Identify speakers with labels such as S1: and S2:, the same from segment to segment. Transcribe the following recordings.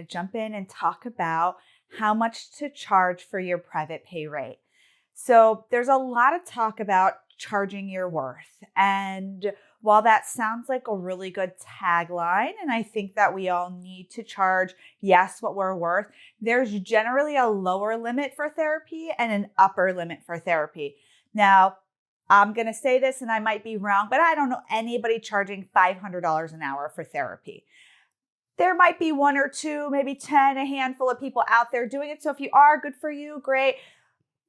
S1: to jump in and talk about how much to charge for your private pay rate. So there's a lot of talk about charging your worth. And while that sounds like a really good tagline, and I think that we all need to charge, yes, what we're worth, there's generally a lower limit for therapy and an upper limit for therapy. Now, I'm going to say this and I might be wrong, but I don't know anybody charging $500 an hour for therapy. There might be one or two, maybe 10, a handful of people out there doing it. So if you are, good for you, great.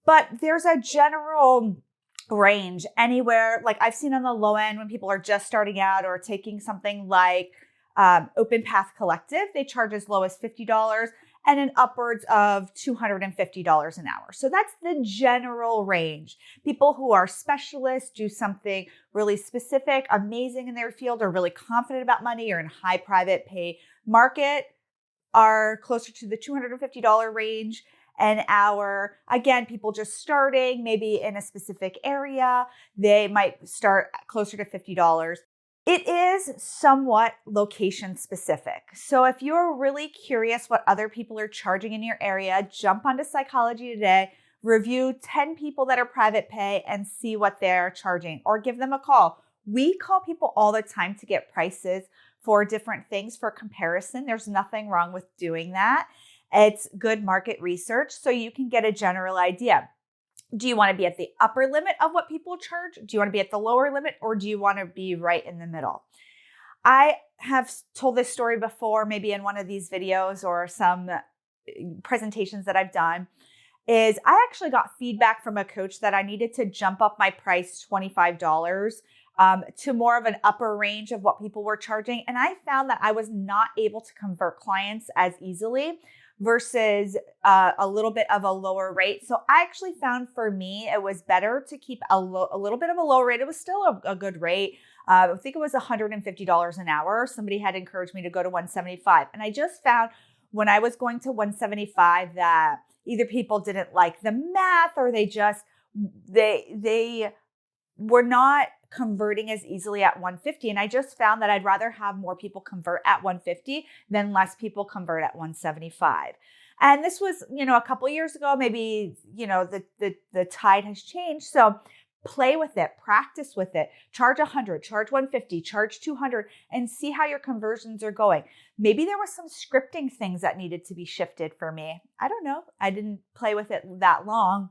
S1: But there's a general range anywhere, like I've seen on the low end when people are just starting out or taking something like Open Path Collective, they charge as low as $50 and an upwards of $250 an hour. So that's the general range. People who are specialists, do something really specific, amazing in their field, are really confident about money, or in high private pay market, are closer to the $250 range an hour. Again, people just starting, maybe in a specific area, they might start closer to $50. It is somewhat location specific. So if you're really curious what other people are charging in your area, jump onto Psychology Today, review 10 people that are private pay and see what they're charging, or give them a call. We call people all the time to get prices for different things for comparison. There's nothing wrong with doing that. It's good market research so you can get a general idea. Do you want to be at the upper limit of what people charge? Do you want to be at the lower limit, or do you want to be right in the middle? I have told this story before, maybe in one of these videos or some presentations that I've done, is I actually got feedback from a coach that I needed to jump up my price $25 to more of an upper range of what people were charging. And I found that I was not able to convert clients as easily versus a little bit of a lower rate. So I actually found for me, it was better to keep a little bit of a lower rate. It was still a good rate. I think it was $150 an hour. Somebody had encouraged me to go to $175. And I just found when I was going to $175 that either people didn't like the math, or they were not converting as easily at $150. And I just found that I'd rather have more people convert at $150 than less people convert at $175. And this was, a couple of years ago, maybe, the tide has changed. So play with it, practice with it, charge $100, charge $150, charge $200, and see how your conversions are going. Maybe there was some scripting things that needed to be shifted for me. I don't know. I didn't play with it that long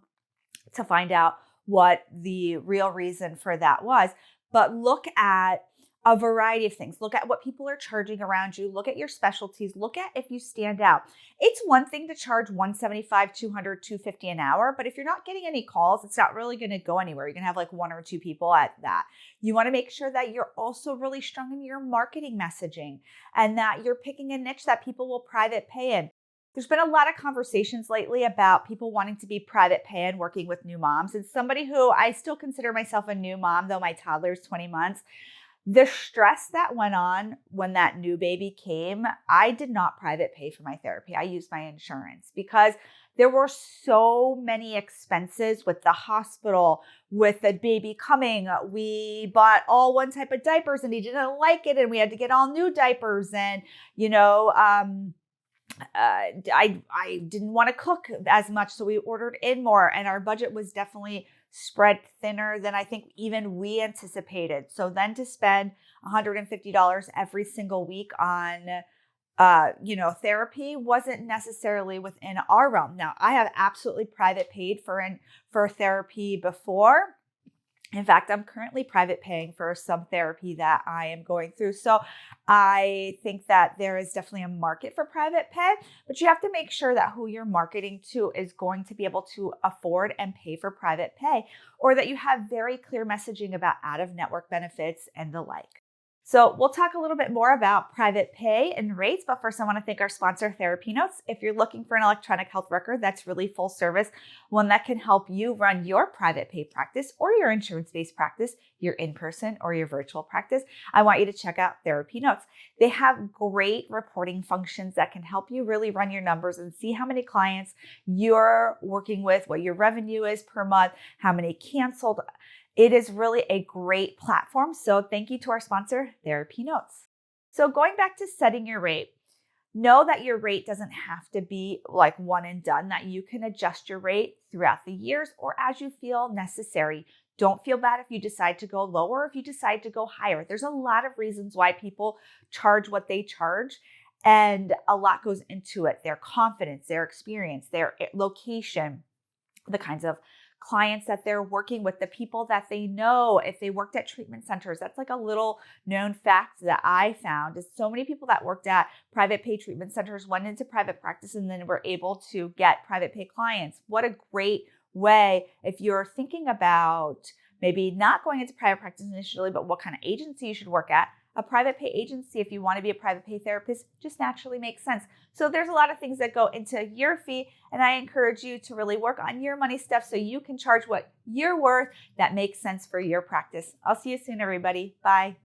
S1: to find out what the real reason for that was. But look at a variety of things. Look at what people are charging around you. Look at your specialties. Look at if you stand out. It's one thing to charge $175, $200, $250 an hour, but if you're not getting any calls, it's not really going to go anywhere. You're going to have like one or two people at that. You want to make sure that you're also really strong in your marketing messaging and that you're picking a niche that people will private pay in. There's been a lot of conversations lately about people wanting to be private pay and working with new moms. And somebody who I still consider myself a new mom, though my toddler is 20 months, the stress that went on when that new baby came, I did not private pay for my therapy. I used my insurance because there were so many expenses with the hospital, with the baby coming. We bought all one type of diapers and he didn't like it. And we had to get all new diapers. And, I didn't want to cook as much, so we ordered in more, and our budget was definitely spread thinner than I think even we anticipated. So then to spend $150 every single week on therapy wasn't necessarily within our realm. Now, I have absolutely private paid for therapy before. In fact, I'm currently private paying for some therapy that I am going through. So I think that there is definitely a market for private pay, but you have to make sure that who you're marketing to is going to be able to afford and pay for private pay, or that you have very clear messaging about out-of-network benefits and the like. So we'll talk a little bit more about private pay and rates, but first I want to thank our sponsor, TherapyNotes. If you're looking for an electronic health record that's really full service, one that can help you run your private pay practice or your insurance-based practice, your in-person or your virtual practice, I want you to check out TherapyNotes. They have great reporting functions that can help you really run your numbers and see how many clients you're working with, what your revenue is per month, how many canceled. It is really a great platform. So thank you to our sponsor, TherapyNotes. So going back to setting your rate, Know that your rate doesn't have to be like one and done, that you can adjust your rate throughout the years or as you feel necessary. Don't feel bad if you decide to go lower, if you decide to go higher. There's a lot of reasons why people charge what they charge, and a lot goes into it. Their confidence, their experience, their location, the kinds of clients that they're working with, the people that they know. If they worked at treatment centers, that's like a little known fact that I found is so many people that worked at private pay treatment centers went into private practice and then were able to get private pay clients. What a great way if you're thinking about maybe not going into private practice initially, but what kind of agency you should work at. A private pay agency, if you want to be a private pay therapist, just naturally makes sense. So there's a lot of things that go into your fee, and I encourage you to really work on your money stuff so you can charge what you're worth that makes sense for your practice. I'll see you soon, everybody. Bye.